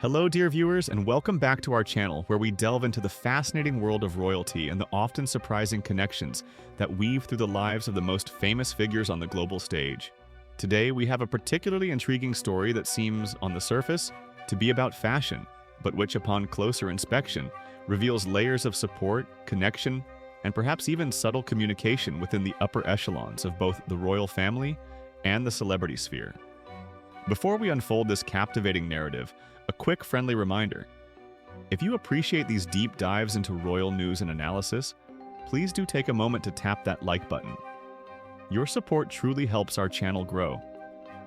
Hello, dear viewers, and welcome back to our channel where we delve into the fascinating world of royalty and the often surprising connections that weave through the lives of the most famous figures on the global stage. Today, we have a particularly intriguing story that seems, on the surface, to be about fashion, but which, upon closer inspection, reveals layers of support, connection, and perhaps even subtle communication within the upper echelons of both the royal family and the celebrity sphere. Before we unfold this captivating narrative, a quick friendly reminder. If you appreciate these deep dives into royal news and analysis, please do take a moment to tap that like button. Your support truly helps our channel grow.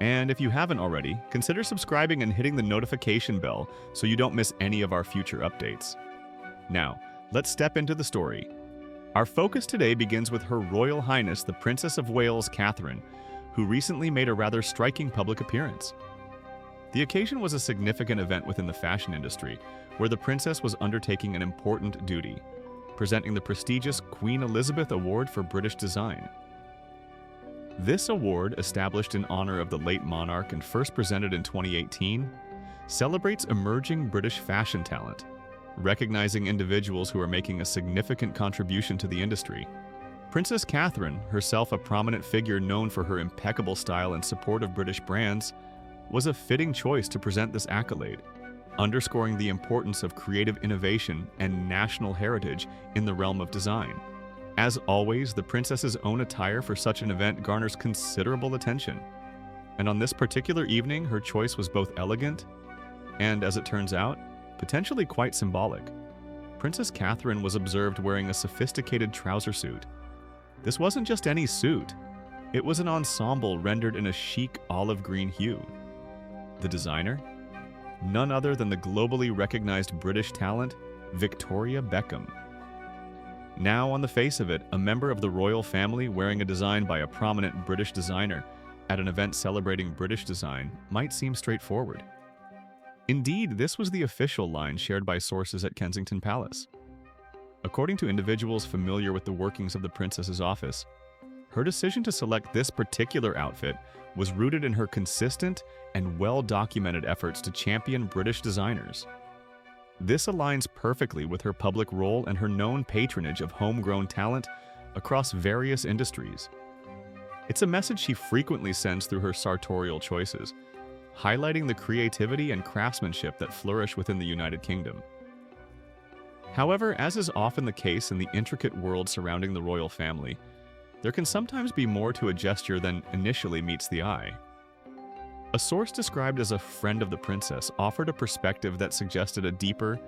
And if you haven't already, consider subscribing and hitting the notification bell so you don't miss any of our future updates. Now, let's step into the story. Our focus today begins with Her Royal Highness the Princess of Wales, Catherine, who recently made a rather striking public appearance. The occasion was a significant event within the fashion industry, where the princess was undertaking an important duty, presenting the prestigious Queen Elizabeth Award for British Design. This award, established in honor of the late monarch and first presented in 2018, celebrates emerging British fashion talent, recognizing individuals who are making a significant contribution to the industry. Princess Catherine, herself a prominent figure known for her impeccable style and support of British brands, was a fitting choice to present this accolade, underscoring the importance of creative innovation and national heritage in the realm of design. As always, the princess's own attire for such an event garners considerable attention. And on this particular evening, her choice was both elegant and, as it turns out, potentially quite symbolic. Princess Catherine was observed wearing a sophisticated trouser suit. This wasn't just any suit. It was an ensemble rendered in a chic olive green hue. The designer? None other than the globally recognized British talent, Victoria Beckham. Now, on the face of it, a member of the royal family wearing a design by a prominent British designer at an event celebrating British design might seem straightforward. Indeed, this was the official line shared by sources at Kensington Palace. According to individuals familiar with the workings of the princess's office, her decision to select this particular outfit was rooted in her consistent and well-documented efforts to champion British designers. This aligns perfectly with her public role and her known patronage of homegrown talent across various industries. It's a message she frequently sends through her sartorial choices, highlighting the creativity and craftsmanship that flourish within the United Kingdom. However, as is often the case in the intricate world surrounding the royal family, there can sometimes be more to a gesture than initially meets the eye. A source described as a friend of the princess offered a perspective that suggested a deeper,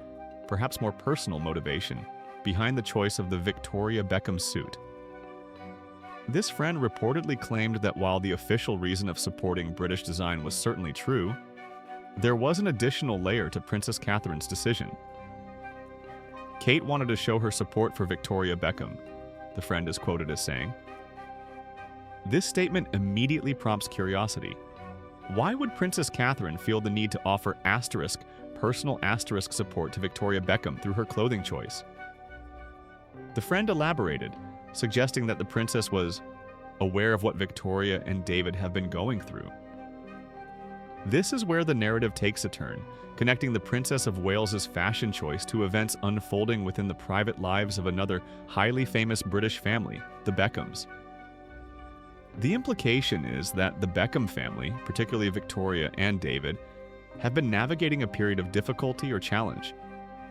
perhaps more personal motivation behind the choice of the Victoria Beckham suit. This friend reportedly claimed that while the official reason of supporting British design was certainly true, there was an additional layer to Princess Catherine's decision. Kate wanted to show her support for Victoria Beckham, the friend is quoted as saying. This statement immediately prompts curiosity. Why would Princess Catherine feel the need to offer personal support to Victoria Beckham through her clothing choice? The friend elaborated, suggesting that the princess was aware of what Victoria and David have been going through. This is where the narrative takes a turn, connecting the Princess of Wales's fashion choice to events unfolding within the private lives of another highly famous British family, the Beckhams. The implication is that the Beckham family, particularly Victoria and David, have been navigating a period of difficulty or challenge,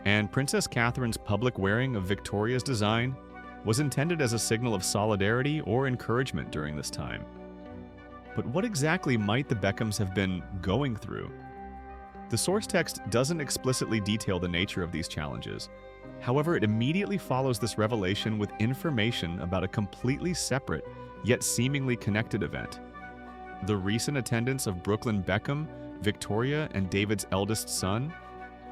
and Princess Catherine's public wearing of Victoria's design was intended as a signal of solidarity or encouragement during this time. But what exactly might the Beckhams have been going through? The source text doesn't explicitly detail the nature of these challenges. However, it immediately follows this revelation with information about a completely separate, yet seemingly connected event. The recent attendance of Brooklyn Beckham, Victoria and David's eldest son,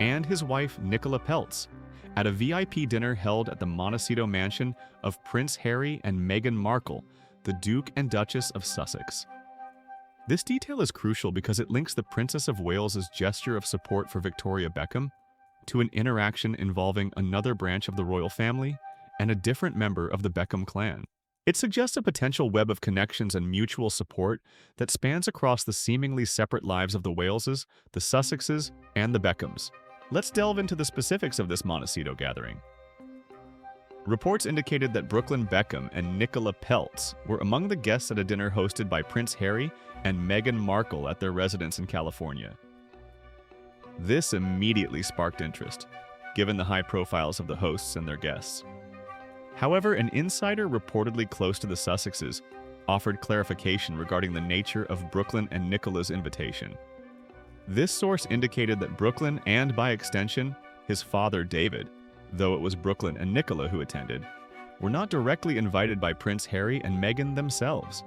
and his wife Nicola Peltz, at a VIP dinner held at the Montecito mansion of Prince Harry and Meghan Markle, the Duke and Duchess of Sussex. This detail is crucial because it links the Princess of Wales's gesture of support for Victoria Beckham to an interaction involving another branch of the royal family and a different member of the Beckham clan. It suggests a potential web of connections and mutual support that spans across the seemingly separate lives of the Waleses, the Sussexes, and the Beckhams. Let's delve into the specifics of this Montecito gathering. Reports indicated that Brooklyn Beckham and Nicola Peltz were among the guests at a dinner hosted by Prince Harry and Meghan Markle at their residence in California. This immediately sparked interest, given the high profiles of the hosts and their guests. However, an insider reportedly close to the Sussexes offered clarification regarding the nature of Brooklyn and Nicola's invitation. This source indicated that Brooklyn, and by extension, his father David, though it was Brooklyn and Nicola who attended, were not directly invited by Prince Harry and Meghan themselves.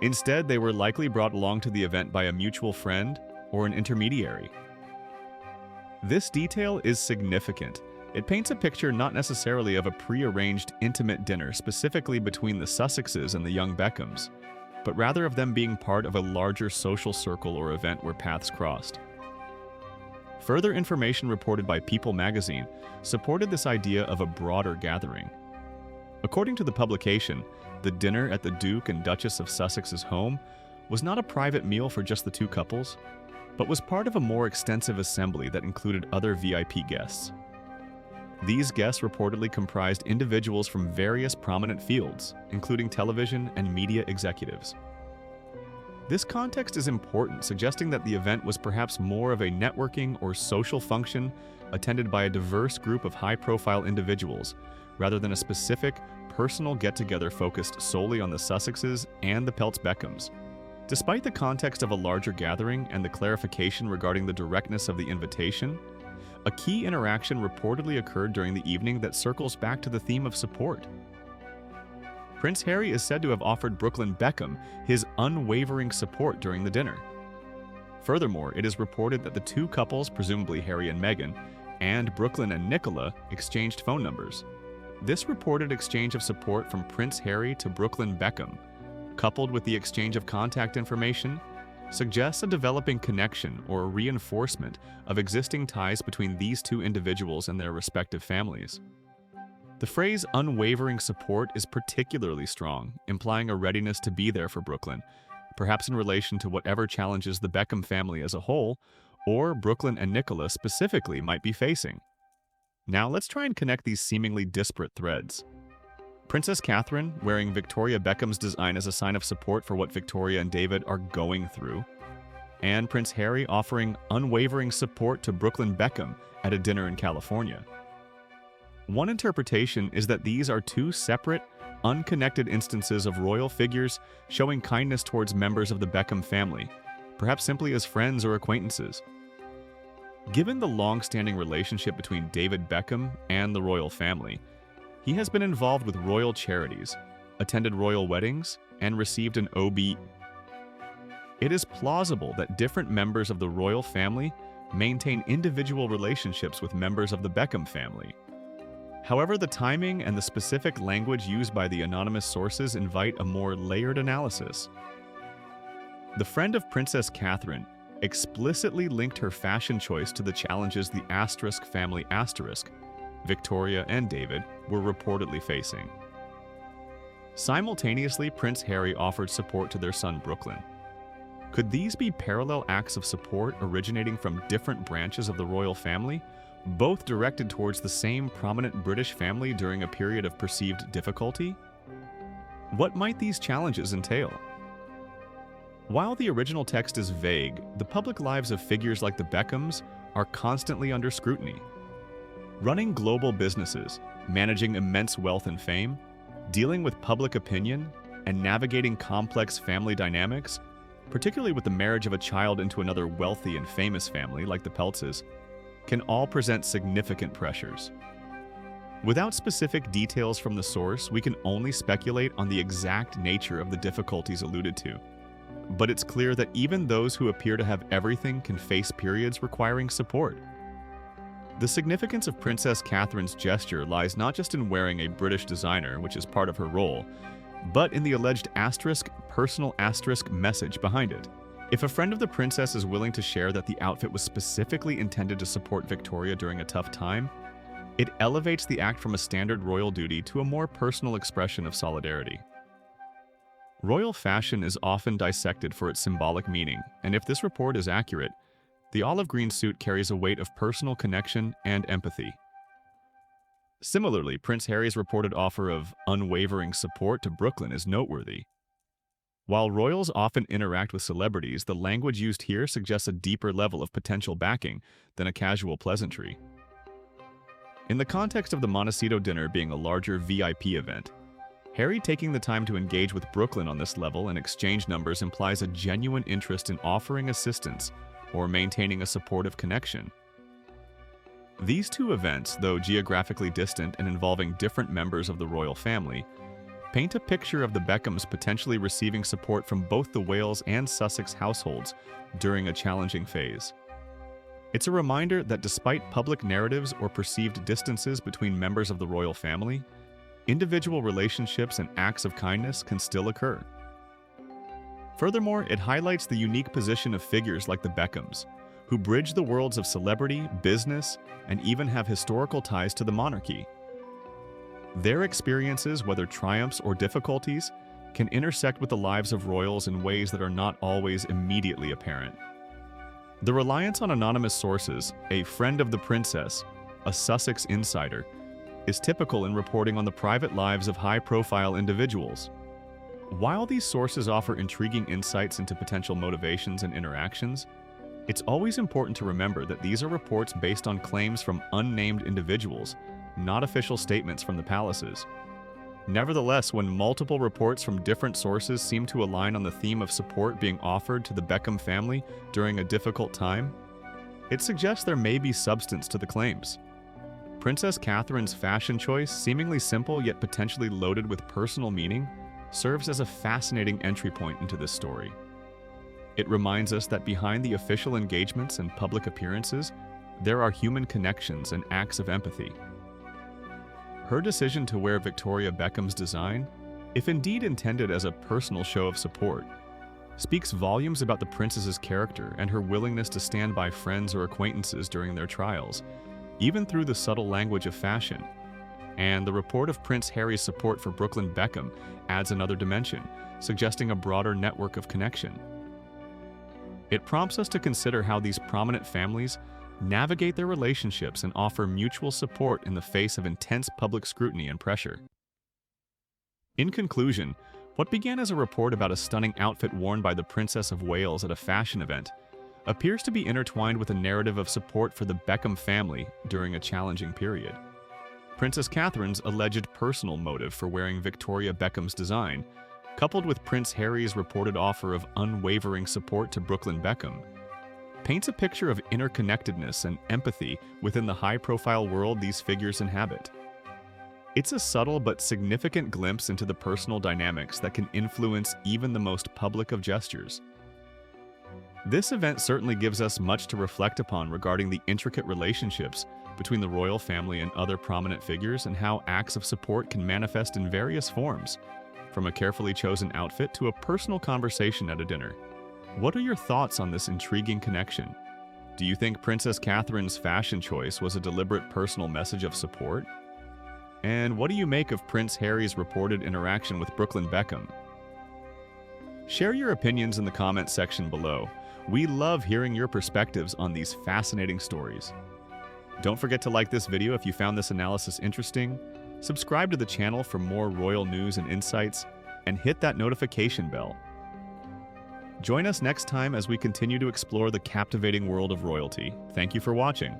Instead, they were likely brought along to the event by a mutual friend or an intermediary. This detail is significant. It paints a picture not necessarily of a pre-arranged intimate dinner specifically between the Sussexes and the young Beckhams, but rather of them being part of a larger social circle or event where paths crossed. Further information reported by People magazine supported this idea of a broader gathering. According to the publication, the dinner at the Duke and Duchess of Sussex's home was not a private meal for just the two couples, but was part of a more extensive assembly that included other VIP guests. These guests reportedly comprised individuals from various prominent fields, including television and media executives. This context is important, suggesting that the event was perhaps more of a networking or social function attended by a diverse group of high-profile individuals, rather than a specific, personal get-together focused solely on the Sussexes and the Peltz Beckhams. Despite the context of a larger gathering and the clarification regarding the directness of the invitation, a key interaction reportedly occurred during the evening that circles back to the theme of support. Prince Harry is said to have offered Brooklyn Beckham his unwavering support during the dinner. Furthermore, it is reported that the two couples, presumably Harry and Meghan, and Brooklyn and Nicola, exchanged phone numbers. This reported exchange of support from Prince Harry to Brooklyn Beckham, coupled with the exchange of contact information, suggests a developing connection or a reinforcement of existing ties between these two individuals and their respective families. The phrase unwavering support is particularly strong, implying a readiness to be there for Brooklyn, perhaps in relation to whatever challenges the Beckham family as a whole, or Brooklyn and Nicola specifically, might be facing. Now let's try and connect these seemingly disparate threads. Princess Catherine wearing Victoria Beckham's design as a sign of support for what Victoria and David are going through, and Prince Harry offering unwavering support to Brooklyn Beckham at a dinner in California. One interpretation is that these are two separate, unconnected instances of royal figures showing kindness towards members of the Beckham family, perhaps simply as friends or acquaintances. Given the long-standing relationship between David Beckham and the royal family, he has been involved with royal charities, attended royal weddings, and received an OB. It is plausible that different members of the royal family maintain individual relationships with members of the Beckham family. However, the timing and the specific language used by the anonymous sources invite a more layered analysis. The friend of Princess Catherine explicitly linked her fashion choice to the challenges the asterisk family asterisk, Victoria and David, were reportedly facing. Simultaneously, Prince Harry offered support to their son Brooklyn. Could these be parallel acts of support originating from different branches of the royal family, both directed towards the same prominent British family during a period of perceived difficulty? What might these challenges entail? While the original text is vague, the public lives of figures like the Beckhams are constantly under scrutiny. Running global businesses, managing immense wealth and fame, dealing with public opinion, and navigating complex family dynamics, particularly with the marriage of a child into another wealthy and famous family like the Peltzes, can all present significant pressures. Without specific details from the source, we can only speculate on the exact nature of the difficulties alluded to. But it's clear that even those who appear to have everything can face periods requiring support. The significance of Princess Catherine's gesture lies not just in wearing a British designer, which is part of her role, but in the alleged asterisk, personal asterisk message behind it. If a friend of the princess is willing to share that the outfit was specifically intended to support Victoria during a tough time, It elevates the act from a standard royal duty to a more personal expression of solidarity. Royal fashion is often dissected for its symbolic meaning, and if this report is accurate, the olive green suit carries a weight of personal connection and empathy. Similarly, Prince Harry's reported offer of unwavering support to Brooklyn is noteworthy. While royals often interact with celebrities, the language used here suggests a deeper level of potential backing than a casual pleasantry. In the context of the Montecito dinner being a larger VIP event, Harry taking the time to engage with Brooklyn on this level and exchange numbers implies a genuine interest in offering assistance or maintaining a supportive connection. These two events, though geographically distant and involving different members of the royal family, paint a picture of the Beckhams potentially receiving support from both the Wales and Sussex households during a challenging phase. It's a reminder that despite public narratives or perceived distances between members of the royal family, individual relationships and acts of kindness can still occur. Furthermore, it highlights the unique position of figures like the Beckhams, who bridge the worlds of celebrity, business, and even have historical ties to the monarchy. Their experiences, whether triumphs or difficulties, can intersect with the lives of royals in ways that are not always immediately apparent. The reliance on anonymous sources, a friend of the princess, a Sussex insider, is typical in reporting on the private lives of high-profile individuals. While these sources offer intriguing insights into potential motivations and interactions, it's always important to remember that these are reports based on claims from unnamed individuals, not official statements from the palaces. Nevertheless, when multiple reports from different sources seem to align on the theme of support being offered to the Beckham family during a difficult time, it suggests there may be substance to the claims. Princess Catherine's fashion choice, seemingly simple yet potentially loaded with personal meaning, serves as a fascinating entry point into this story. It reminds us that behind the official engagements and public appearances, there are human connections and acts of empathy. Her decision to wear Victoria Beckham's design, if indeed intended as a personal show of support, speaks volumes about the princess's character and her willingness to stand by friends or acquaintances during their trials, even through the subtle language of fashion. And the report of Prince Harry's support for Brooklyn Beckham adds another dimension, suggesting a broader network of connection. It prompts us to consider how these prominent families navigate their relationships and offer mutual support in the face of intense public scrutiny and pressure. In conclusion, what began as a report about a stunning outfit worn by the Princess of Wales at a fashion event appears to be intertwined with a narrative of support for the Beckham family during a challenging period. Princess Catherine's alleged personal motive for wearing Victoria Beckham's design, coupled with Prince Harry's reported offer of unwavering support to Brooklyn Beckham, paints a picture of interconnectedness and empathy within the high-profile world these figures inhabit. It's a subtle but significant glimpse into the personal dynamics that can influence even the most public of gestures. This event certainly gives us much to reflect upon regarding the intricate relationships between the royal family and other prominent figures and how acts of support can manifest in various forms, from a carefully chosen outfit to a personal conversation at a dinner. What are your thoughts on this intriguing connection? Do you think Princess Catherine's fashion choice was a deliberate personal message of support? And what do you make of Prince Harry's reported interaction with Brooklyn Beckham? Share your opinions in the comments section below. We love hearing your perspectives on these fascinating stories. Don't forget to like this video if you found this analysis interesting, subscribe to the channel for more royal news and insights, and hit that notification bell. Join us next time as we continue to explore the captivating world of royalty. Thank you for watching.